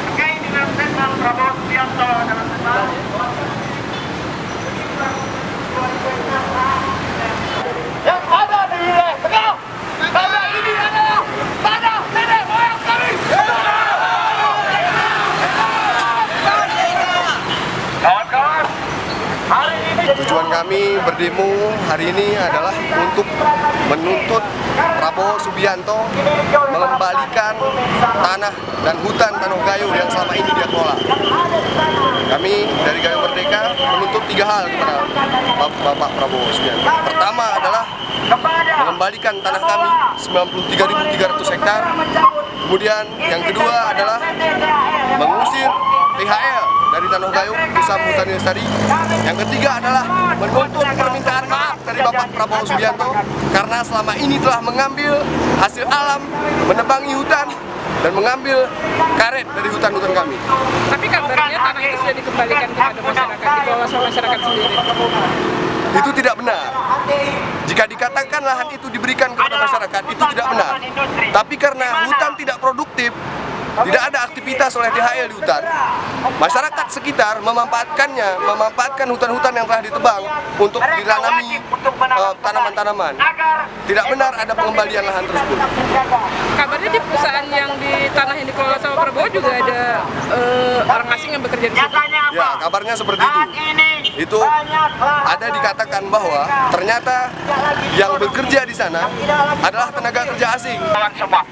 Terkait dengan statement Prabowo Subianto dalam yang ada di wilayah Tegal, karena ini adalah tanah nenek moyang kami. Kawan-kawan, hari ini Tujuan kami berdemo hari ini adalah untuk menuntut Prabowo Subianto mengembalikan tanah dan hutan Tanah Gayo yang selama ini dia kelola. Kami dari Gayo Merdeka menuntut 3 hal kepada Bapak Prabowo Subianto. Pertama adalah mengembalikan tanah kami 93.300 hektar. Kemudian yang kedua adalah mengusir THL dari Tanah Gayo, Pusat Hutan Lestari. Yang ketiga adalah menuntut permintaan maaf dari Bapak Prabowo Subianto karena selama ini telah mengambil hasil alam, menebangi hutan dan mengambil karet dari hutan-hutan kami. Tapi kabarnya tanah itu sudah dikembalikan kepada masyarakat, dikelola sama masyarakat sendiri. Itu tidak benar. Jika dikatakan lahan itu diberikan kepada masyarakat, itu tidak benar. Tapi karena hutan tidak produktif, tidak ada aktivitas oleh DHL di hutan, masyarakat sekitar memanfaatkan hutan-hutan yang telah ditebang untuk ditanami tanaman-tanaman. Tidak benar ada pengembalian lahan tersebut. Kabarnya di perusahaan yang di tanah yang dikelola sama Prabowo juga ada orang asing yang bekerja di situ. Ya, kabarnya seperti itu. Itu ada dikatakan bahwa ternyata yang bekerja di sana adalah tenaga kerja asing. semua.